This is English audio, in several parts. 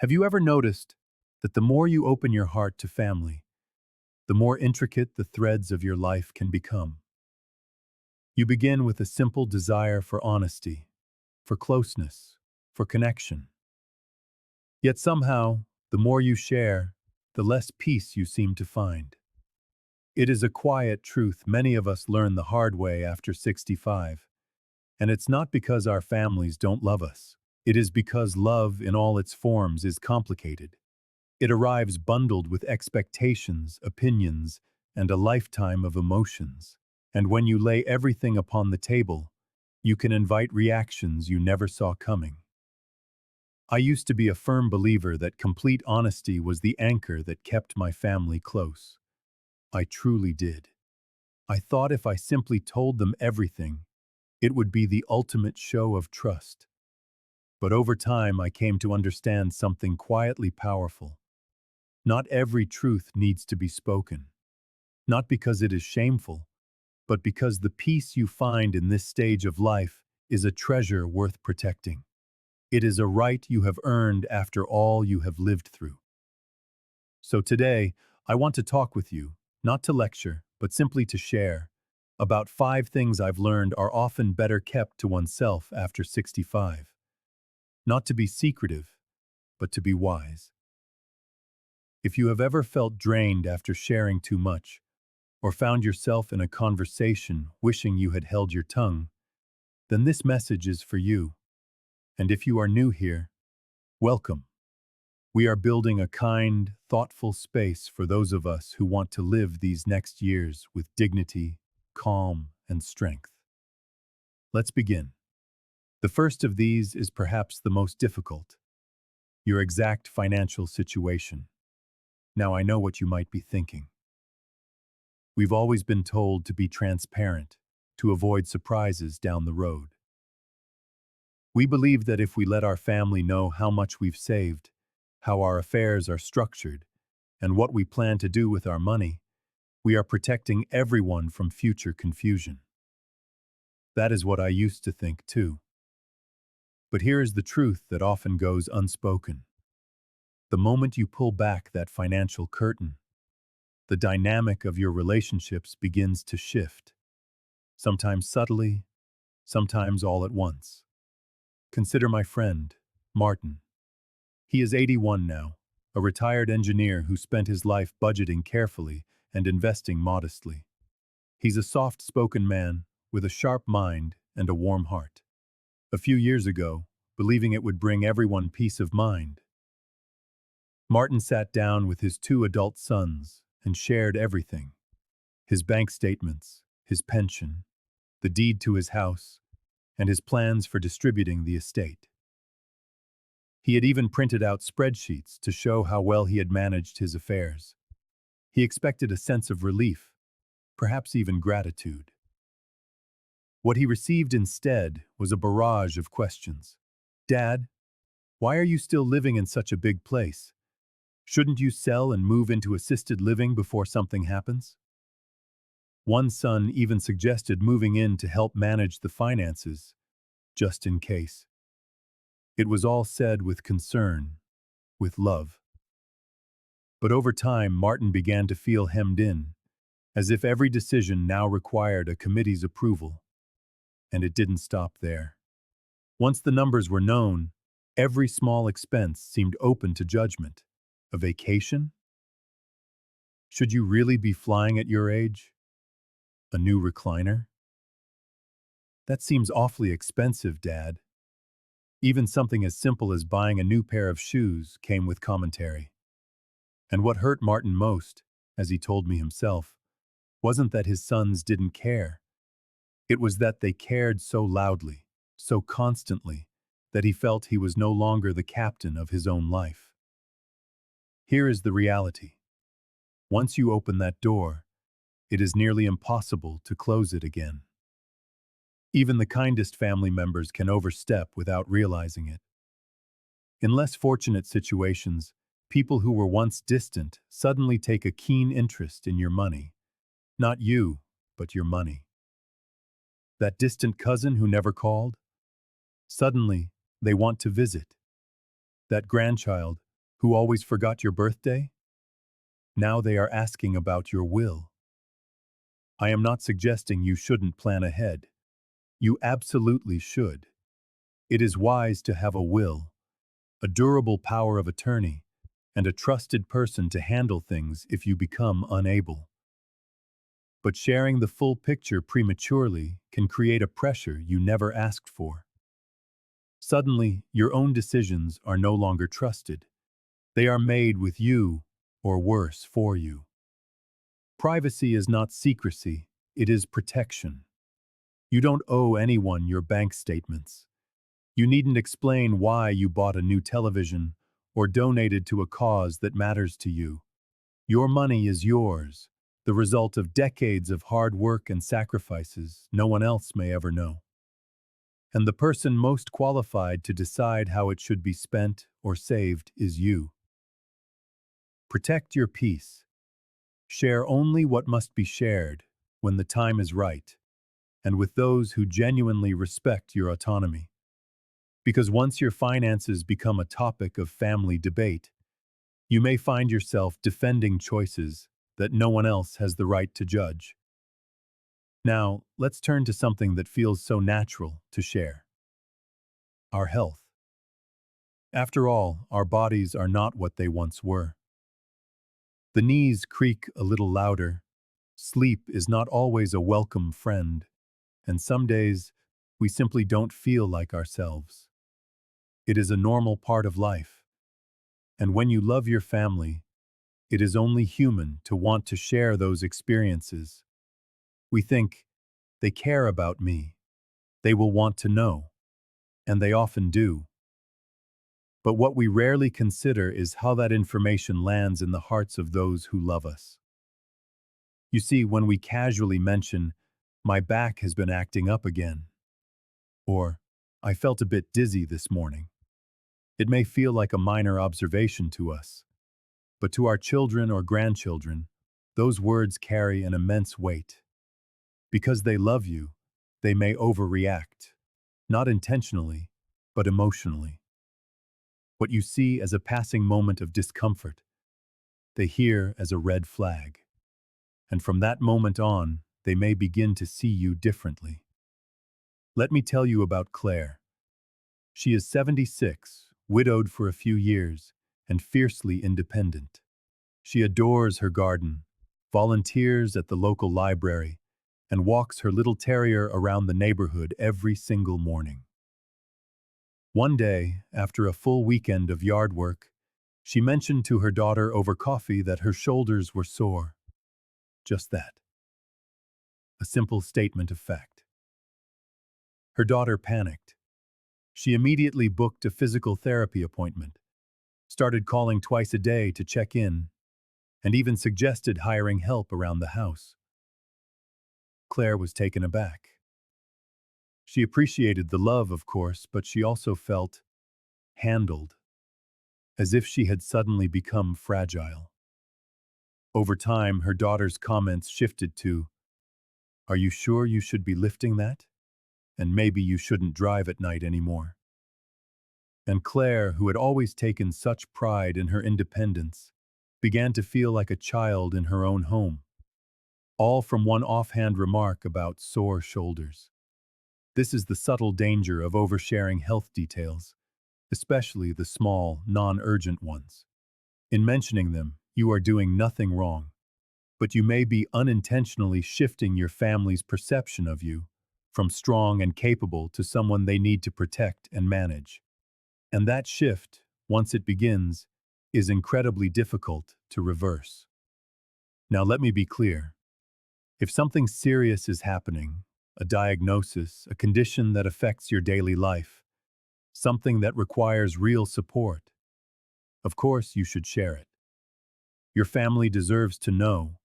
Have you ever noticed that the more you open your heart to family, the more intricate the threads of your life can become? You begin with a simple desire for honesty, for closeness, for connection. Yet somehow, the more you share, the less peace you seem to find. It is a quiet truth many of us learn the hard way after 65. And it's not because our families don't love us. It is because love in all its forms is complicated. It arrives bundled with expectations, opinions, and a lifetime of emotions. And when you lay everything upon the table, you can invite reactions you never saw coming. I used to be a firm believer that complete honesty was the anchor that kept my family close. I truly did. I thought if I simply told them everything, it would be the ultimate show of trust. But over time, I came to understand something quietly powerful. Not every truth needs to be spoken. Not because it is shameful, but because the peace you find in this stage of life is a treasure worth protecting. It is a right you have earned after all you have lived through. So today, I want to talk with you, not to lecture, but simply to share, about 5 things I've learned are often better kept to oneself after 65. Not to be secretive, but to be wise. If you have ever felt drained after sharing too much, or found yourself in a conversation wishing you had held your tongue, then this message is for you. And if you are new here, welcome. We are building a kind, thoughtful space for those of us who want to live these next years with dignity, calm, and strength. Let's begin. The first of these is perhaps the most difficult: your exact financial situation. Now I know what you might be thinking. We've always been told to be transparent, to avoid surprises down the road. We believe that if we let our family know how much we've saved, how our affairs are structured, and what we plan to do with our money, we are protecting everyone from future confusion. That is what I used to think too. But here is the truth that often goes unspoken. The moment you pull back that financial curtain, the dynamic of your relationships begins to shift, sometimes subtly, sometimes all at once. Consider my friend, Martin. He is 81 now, a retired engineer who spent his life budgeting carefully and investing modestly. He's a soft-spoken man with a sharp mind and a warm heart. A few years ago, believing it would bring everyone peace of mind, Martin sat down with his 2 adult sons and shared everything: his bank statements, his pension, the deed to his house, and his plans for distributing the estate. He had even printed out spreadsheets to show how well he had managed his affairs. He expected a sense of relief, perhaps even gratitude. What he received instead was a barrage of questions. "Dad, why are you still living in such a big place? Shouldn't you sell and move into assisted living before something happens?" One son even suggested moving in to help manage the finances, just in case. It was all said with concern, with love. But over time, Martin began to feel hemmed in, as if every decision now required a committee's approval. And it didn't stop there. Once the numbers were known, every small expense seemed open to judgment. A vacation? Should you really be flying at your age? A new recliner? That seems awfully expensive, Dad. Even something as simple as buying a new pair of shoes came with commentary. And what hurt Martin most, as he told me himself, wasn't that his sons didn't care. It was that they cared so loudly, so constantly, that he felt he was no longer the captain of his own life. Here is the reality. Once you open that door, it is nearly impossible to close it again. Even the kindest family members can overstep without realizing it. In less fortunate situations, people who were once distant suddenly take a keen interest in your money. Not you, but your money. That distant cousin who never called? Suddenly, they want to visit. That grandchild who always forgot your birthday? Now they are asking about your will. I am not suggesting you shouldn't plan ahead. You absolutely should. It is wise to have a will, a durable power of attorney, and a trusted person to handle things if you become unable. But sharing the full picture prematurely can create a pressure you never asked for. Suddenly, your own decisions are no longer trusted. They are made with you, or worse, for you. Privacy is not secrecy, it is protection. You don't owe anyone your bank statements. You needn't explain why you bought a new television or donated to a cause that matters to you. Your money is yours, the result of decades of hard work and sacrifices no one else may ever know. And the person most qualified to decide how it should be spent or saved is you. Protect your peace. Share only what must be shared when the time is right, and with those who genuinely respect your autonomy. Because once your finances become a topic of family debate, you may find yourself defending choices that no one else has the right to judge. Now, let's turn to something that feels so natural to share: our health. After all, our bodies are not what they once were. The knees creak a little louder, sleep is not always a welcome friend, and some days we simply don't feel like ourselves. It is a normal part of life, and when you love your family, it is only human to want to share those experiences. We think, they care about me, they will want to know, and they often do. But what we rarely consider is how that information lands in the hearts of those who love us. You see, when we casually mention, "My back has been acting up again," or "I felt a bit dizzy this morning," it may feel like a minor observation to us, but to our children or grandchildren, those words carry an immense weight. Because they love you, they may overreact, not intentionally, but emotionally. What you see as a passing moment of discomfort, they hear as a red flag. And from that moment on, they may begin to see you differently. Let me tell you about Claire. She is 76, widowed for a few years, and fiercely independent. She adores her garden, volunteers at the local library, and walks her little terrier around the neighborhood every single morning. One day, after a full weekend of yard work, she mentioned to her daughter over coffee that her shoulders were sore. Just that. A simple statement of fact. Her daughter panicked. She immediately booked a physical therapy appointment, started calling twice a day to check in, and even suggested hiring help around the house. Claire was taken aback. She appreciated the love, of course, but she also felt handled, as if she had suddenly become fragile. Over time, her daughter's comments shifted to, "Are you sure you should be lifting that? And maybe you shouldn't drive at night anymore." And Claire, who had always taken such pride in her independence, began to feel like a child in her own home, all from one offhand remark about sore shoulders. This is the subtle danger of oversharing health details, especially the small, non-urgent ones. In mentioning them, you are doing nothing wrong, but you may be unintentionally shifting your family's perception of you from strong and capable to someone they need to protect and manage. And that shift, once it begins, is incredibly difficult to reverse. Now let me be clear. If something serious is happening, a diagnosis, a condition that affects your daily life, something that requires real support, of course you should share it. Your family deserves to know,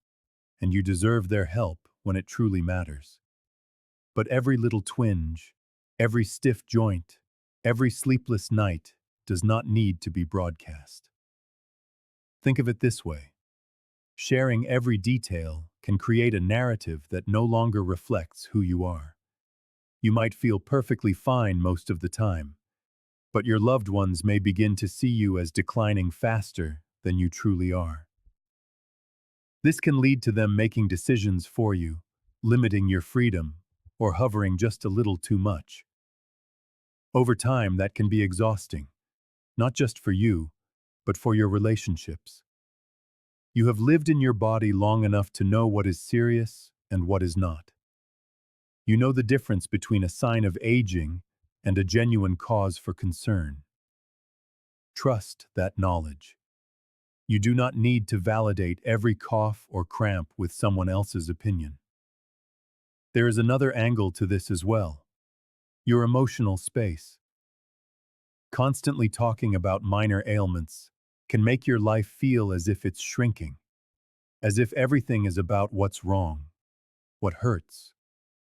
and you deserve their help when it truly matters. But every little twinge, every stiff joint, every sleepless night does not need to be broadcast. Think of it this way. Sharing every detail can create a narrative that no longer reflects who you are. You might feel perfectly fine most of the time, but your loved ones may begin to see you as declining faster than you truly are. This can lead to them making decisions for you, limiting your freedom, or hovering just a little too much. Over time, that can be exhausting, not just for you, but for your relationships. You have lived in your body long enough to know what is serious and what is not. You know the difference between a sign of aging and a genuine cause for concern. Trust that knowledge. You do not need to validate every cough or cramp with someone else's opinion. There is another angle to this as well: your emotional space. Constantly talking about minor ailments can make your life feel as if it's shrinking, as if everything is about what's wrong, what hurts,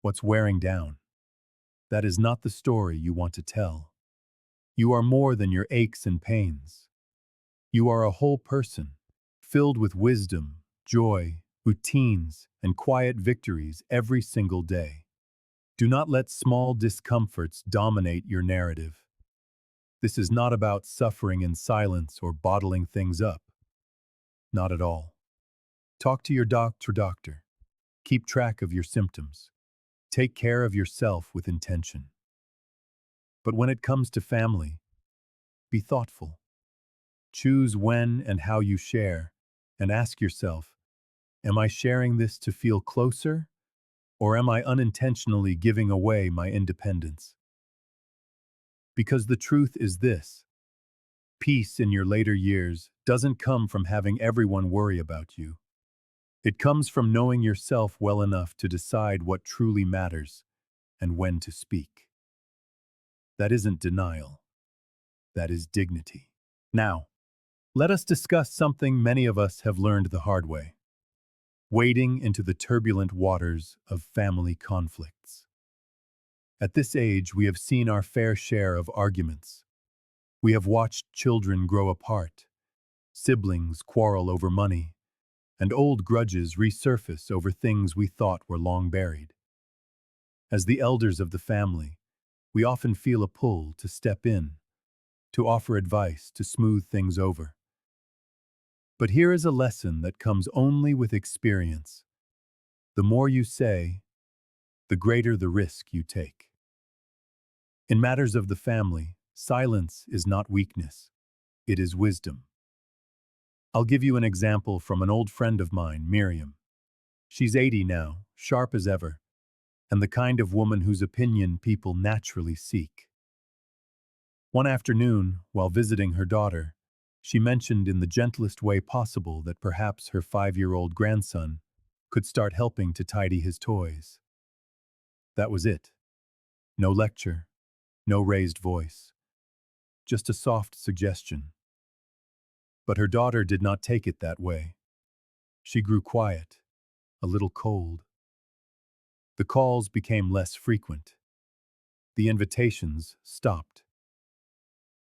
what's wearing down. That is not the story you want to tell. You are more than your aches and pains. You are a whole person, filled with wisdom, joy, routines, and quiet victories every single day. Do not let small discomforts dominate your narrative. This is not about suffering in silence or bottling things up. Not at all. Talk to your doctor. Keep track of your symptoms. Take care of yourself with intention. But when it comes to family, be thoughtful. Choose when and how you share, and ask yourself, am I sharing this to feel closer, or am I unintentionally giving away my independence? Because the truth is this: peace in your later years doesn't come from having everyone worry about you. It comes from knowing yourself well enough to decide what truly matters and when to speak. That isn't denial. That is dignity. Now, let us discuss something many of us have learned the hard way: wading into the turbulent waters of family conflicts. At this age, we have seen our fair share of arguments. We have watched children grow apart, siblings quarrel over money, and old grudges resurface over things we thought were long buried. As the elders of the family, we often feel a pull to step in, to offer advice, to smooth things over. But here is a lesson that comes only with experience. The more you say, the greater the risk you take. In matters of the family, silence is not weakness, it is wisdom. I'll give you an example from an old friend of mine, Miriam. She's 80 now, sharp as ever, and the kind of woman whose opinion people naturally seek. One afternoon, while visiting her daughter, she mentioned in the gentlest way possible that perhaps her 5-year-old grandson could start helping to tidy his toys. That was it. No lecture, no raised voice, just a soft suggestion. But her daughter did not take it that way. She grew quiet, a little cold. The calls became less frequent. The invitations stopped.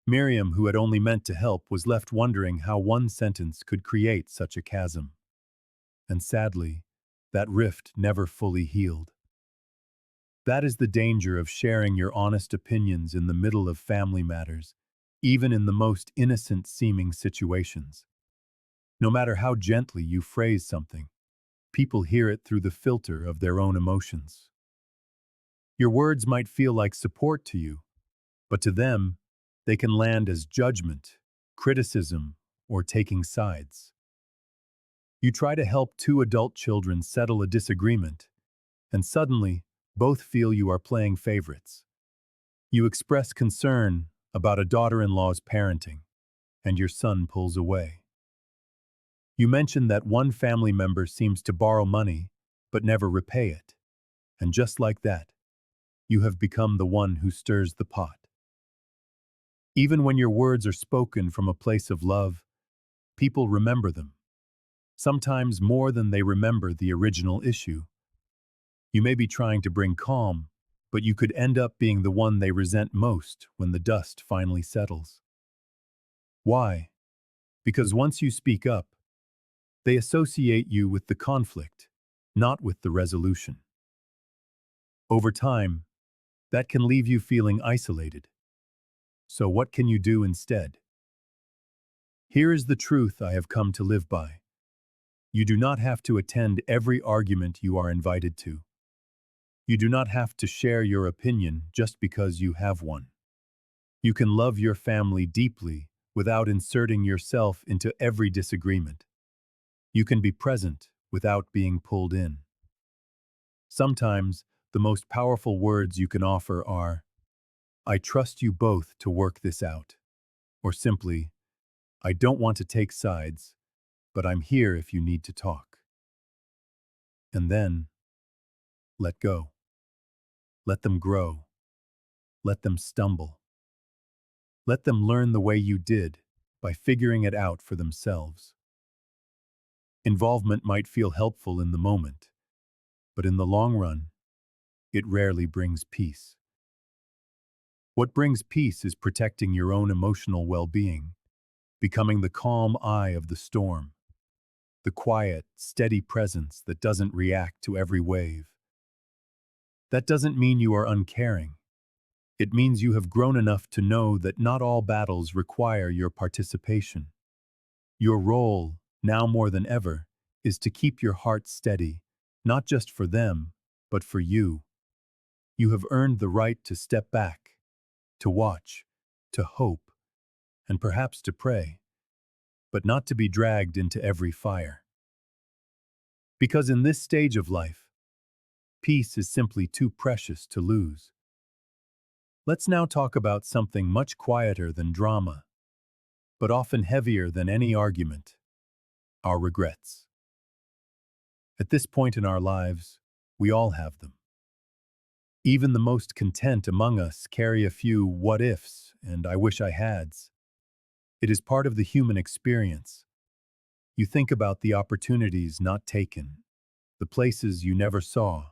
Miriam, who had only meant to help, was left wondering how one sentence could create such a chasm. And sadly, that rift never fully healed. That is the danger of sharing your honest opinions in the middle of family matters, even in the most innocent-seeming situations. No matter how gently you phrase something, people hear it through the filter of their own emotions. Your words might feel like support to you, but to them, they can land as judgment, criticism, or taking sides. You try to help two adult children settle a disagreement, and suddenly, both feel you are playing favorites. You express concern about a daughter-in-law's parenting, and your son pulls away. You mention that one family member seems to borrow money, but never repay it. And just like that, you have become the one who stirs the pot. Even when your words are spoken from a place of love, people remember them, sometimes more than they remember the original issue. You may be trying to bring calm, but you could end up being the one they resent most when the dust finally settles. Why? Because once you speak up, they associate you with the conflict, not with the resolution. Over time, that can leave you feeling isolated. So what can you do instead? Here is the truth I have come to live by. You do not have to attend every argument you are invited to. You do not have to share your opinion just because you have one. You can love your family deeply without inserting yourself into every disagreement. You can be present without being pulled in. Sometimes, the most powerful words you can offer are, I trust you both to work this out. Or simply, I don't want to take sides, but I'm here if you need to talk. And then, let go. Let them grow. Let them stumble. Let them learn the way you did by figuring it out for themselves. Involvement might feel helpful in the moment, but in the long run, it rarely brings peace. What brings peace is protecting your own emotional well-being, becoming the calm eye of the storm, the quiet, steady presence that doesn't react to every wave. That doesn't mean you are uncaring. It means you have grown enough to know that not all battles require your participation. Your role, now more than ever, is to keep your heart steady, not just for them, but for you. You have earned the right to step back, to watch, to hope, and perhaps to pray, but not to be dragged into every fire. Because in this stage of life, peace is simply too precious to lose. Let's now talk about something much quieter than drama, but often heavier than any argument: our regrets. At this point in our lives, we all have them. Even the most content among us carry a few what ifs and I wish I hads. It is part of the human experience. You think about the opportunities not taken, the places you never saw,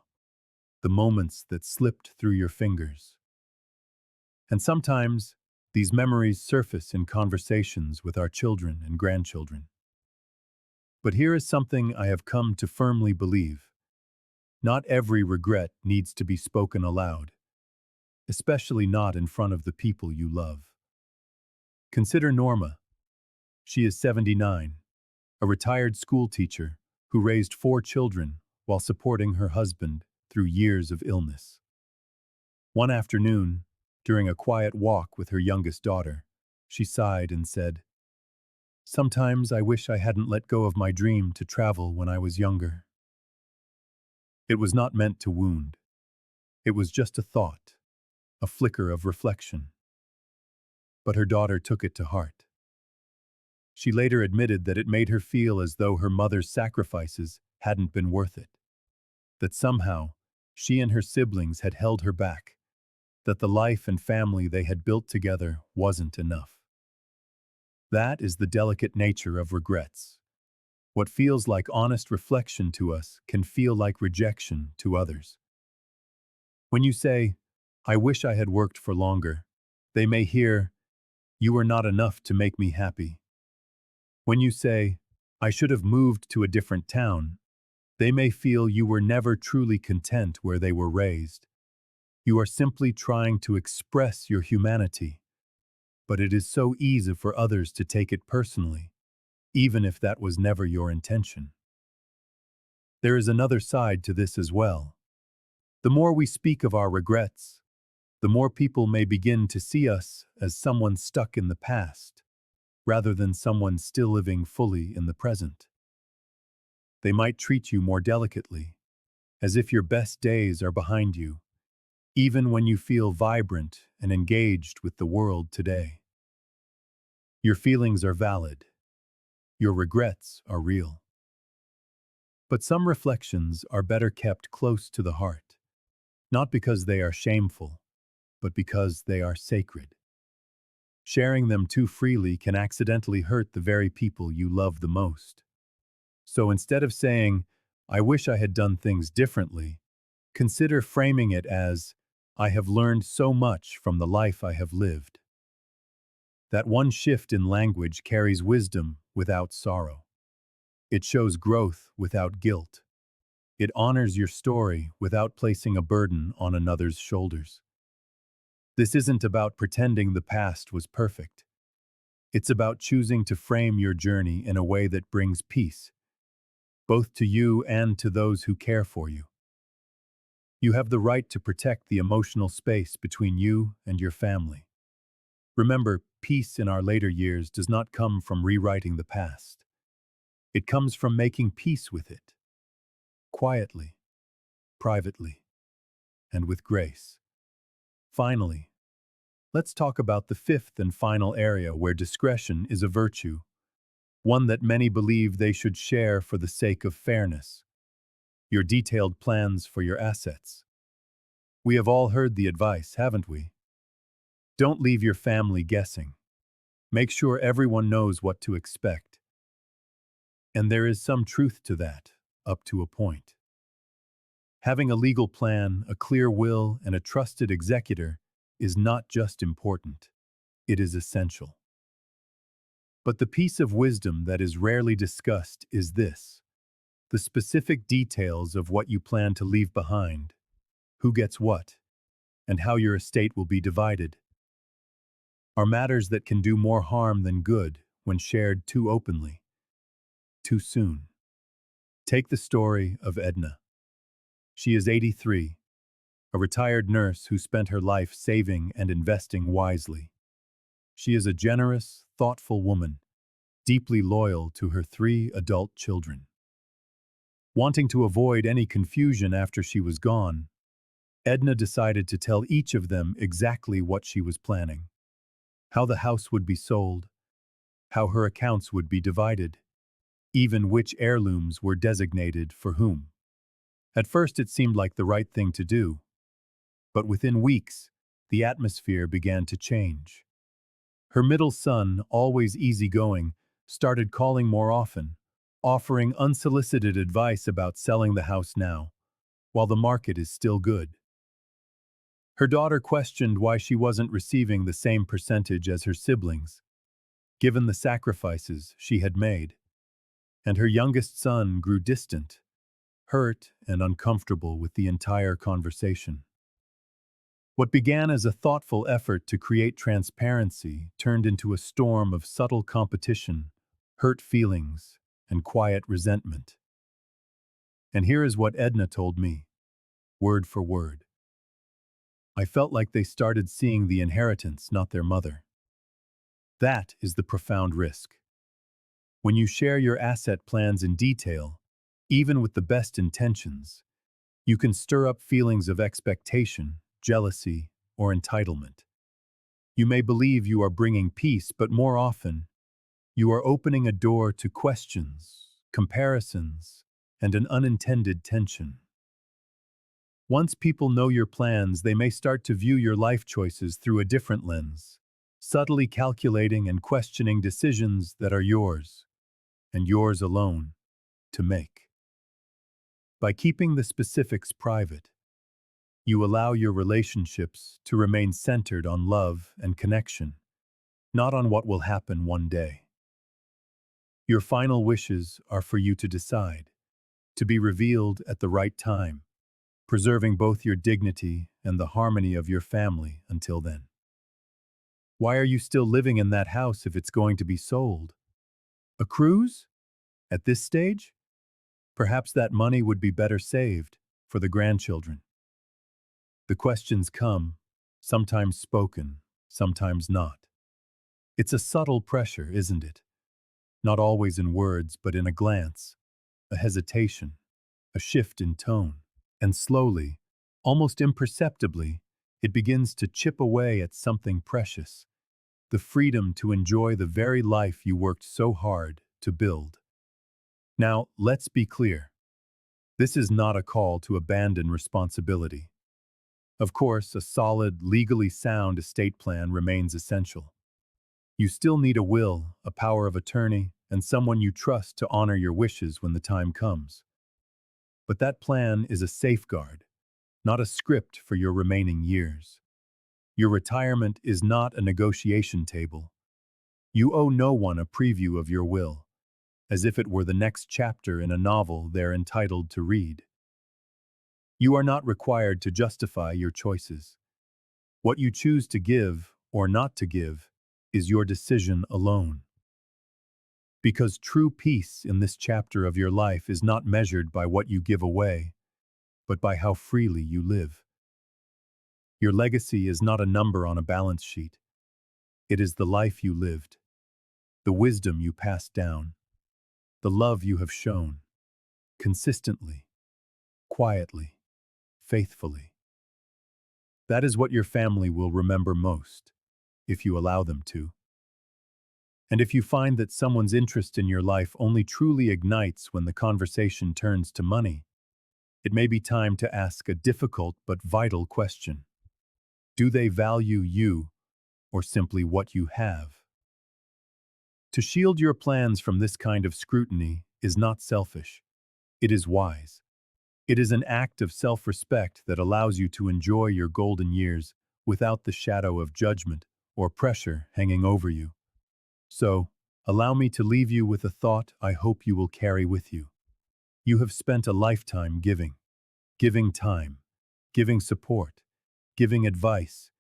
the moments that slipped through your fingers. And sometimes, these memories surface in conversations with our children and grandchildren. But here is something I have come to firmly believe. Not every regret needs to be spoken aloud, especially not in front of the people you love. Consider Norma. She is 79, a retired school teacher who raised 4 children while supporting her husband through years of illness. One afternoon, during a quiet walk with her youngest daughter, she sighed and said, "Sometimes I wish I hadn't let go of my dream to travel when I was younger." It was not meant to wound. It was just a thought, a flicker of reflection. But her daughter took it to heart. She later admitted that it made her feel as though her mother's sacrifices hadn't been worth it, that somehow she and her siblings had held her back, that the life and family they had built together wasn't enough. That is the delicate nature of regrets. What feels like honest reflection to us can feel like rejection to others. When you say, "I wish I had worked for longer," they may hear, "You were not enough to make me happy." When you say, "I should have moved to a different town," they may feel you were never truly content where they were raised. You are simply trying to express your humanity, but it is so easy for others to take it personally, even if that was never your intention. There is another side to this as well. The more we speak of our regrets, the more people may begin to see us as someone stuck in the past, rather than someone still living fully in the present. They might treat you more delicately, as if your best days are behind you, even when you feel vibrant and engaged with the world today. Your feelings are valid. Your regrets are real. But some reflections are better kept close to the heart, not because they are shameful, but because they are sacred. Sharing them too freely can accidentally hurt the very people you love the most. So instead of saying, "I wish I had done things differently," consider framing it as, "I have learned so much from the life I have lived." That one shift in language carries wisdom without sorrow. It shows growth without guilt. It honors your story without placing a burden on another's shoulders. This isn't about pretending the past was perfect. It's about choosing to frame your journey in a way that brings peace, both to you and to those who care for you. You have the right to protect the emotional space between you and your family. Remember, peace in our later years does not come from rewriting the past. It comes from making peace with it, quietly, privately, and with grace. Finally, let's talk about the fifth and final area where discretion is a virtue, one that many believe they should share for the sake of fairness. Your detailed plans for your assets. We have all heard the advice, haven't we? Don't leave your family guessing. Make sure everyone knows what to expect. And there is some truth to that, up to a point. Having a legal plan, a clear will, and a trusted executor is not just important, it is essential. But the piece of wisdom that is rarely discussed is this: the specific details of what you plan to leave behind, who gets what, and how your estate will be divided, are matters that can do more harm than good when shared too openly, too soon. Take the story of Edna. She is 83, a retired nurse who spent her life saving and investing wisely. She is a generous, thoughtful woman, deeply loyal to her 3 adult children. Wanting to avoid any confusion after she was gone, Edna decided to tell each of them exactly what she was planning: how the house would be sold, how her accounts would be divided, even which heirlooms were designated for whom. At first it seemed like the right thing to do, but within weeks, the atmosphere began to change. Her middle son, always easygoing, started calling more often, offering unsolicited advice about selling the house now, while the market is still good. Her daughter questioned why she wasn't receiving the same percentage as her siblings, given the sacrifices she had made. And her youngest son grew distant, hurt and uncomfortable with the entire conversation. What began as a thoughtful effort to create transparency turned into a storm of subtle competition, hurt feelings, and quiet resentment. And here is what Edna told me, word for word. I felt like they started seeing the inheritance, not their mother. That is the profound risk. When you share your asset plans in detail, even with the best intentions, you can stir up feelings of expectation, jealousy, or entitlement. You may believe you are bringing peace, but more often, you are opening a door to questions, comparisons, and an unintended tension. Once people know your plans, they may start to view your life choices through a different lens, subtly calculating and questioning decisions that are yours, and yours alone, to make. By keeping the specifics private, you allow your relationships to remain centered on love and connection, not on what will happen one day. Your final wishes are for you to decide, to be revealed at the right time, preserving both your dignity and the harmony of your family until then. Why are you still living in that house if it's going to be sold? A cruise? At this stage? Perhaps that money would be better saved for the grandchildren. The questions come, sometimes spoken, sometimes not. It's a subtle pressure, isn't it? Not always in words, but in a glance, a hesitation, a shift in tone. And slowly, almost imperceptibly, it begins to chip away at something precious, the freedom to enjoy the very life you worked so hard to build. Now, let's be clear. This is not a call to abandon responsibility. Of course, a solid, legally sound estate plan remains essential. You still need a will, a power of attorney, and someone you trust to honor your wishes when the time comes. But that plan is a safeguard, not a script for your remaining years. Your retirement is not a negotiation table. You owe no one a preview of your will, as if it were the next chapter in a novel they're entitled to read. You are not required to justify your choices. What you choose to give or not to give is your decision alone. Because true peace in this chapter of your life is not measured by what you give away, but by how freely you live. Your legacy is not a number on a balance sheet. It is the life you lived, the wisdom you passed down, the love you have shown, consistently, quietly, faithfully. That is what your family will remember most, if you allow them to. And if you find that someone's interest in your life only truly ignites when the conversation turns to money, it may be time to ask a difficult but vital question. Do they value you or simply what you have? To shield your plans from this kind of scrutiny is not selfish. It is wise. It is an act of self-respect that allows you to enjoy your golden years without the shadow of judgment or pressure hanging over you. So, allow me to leave you with a thought I hope you will carry with you. You have spent a lifetime giving time, giving support, giving advice,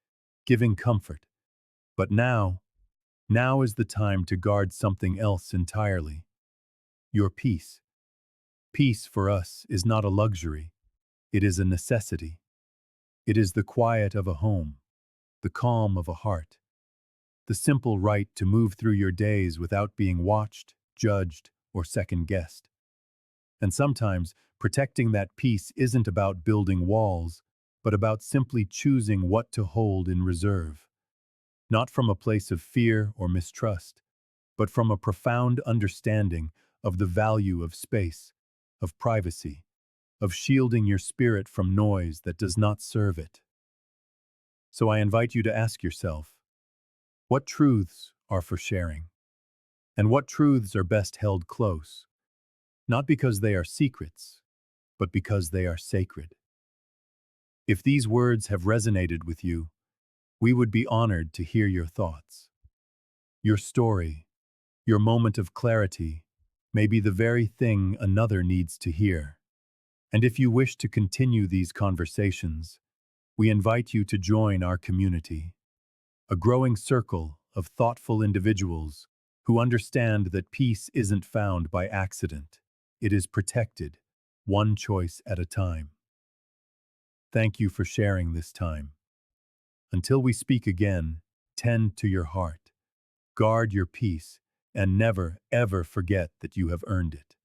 giving comfort. But now is the time to guard something else entirely. Your peace. Peace for us is not a luxury. It is a necessity. It is the quiet of a home, the calm of a heart, the simple right to move through your days without being watched, judged, or second-guessed. And sometimes, protecting that peace isn't about building walls, but about simply choosing what to hold in reserve. Not from a place of fear or mistrust, but from a profound understanding of the value of space, of privacy, of shielding your spirit from noise that does not serve it. So I invite you to ask yourself, what truths are for sharing? And what truths are best held close? Not because they are secrets, but because they are sacred. If these words have resonated with you, we would be honored to hear your thoughts. Your story, your moment of clarity, may be the very thing another needs to hear. And if you wish to continue these conversations, we invite you to join our community, a growing circle of thoughtful individuals who understand that peace isn't found by accident. It is protected, one choice at a time. Thank you for sharing this time. Until we speak again, tend to your heart, guard your peace, and never, ever forget that you have earned it.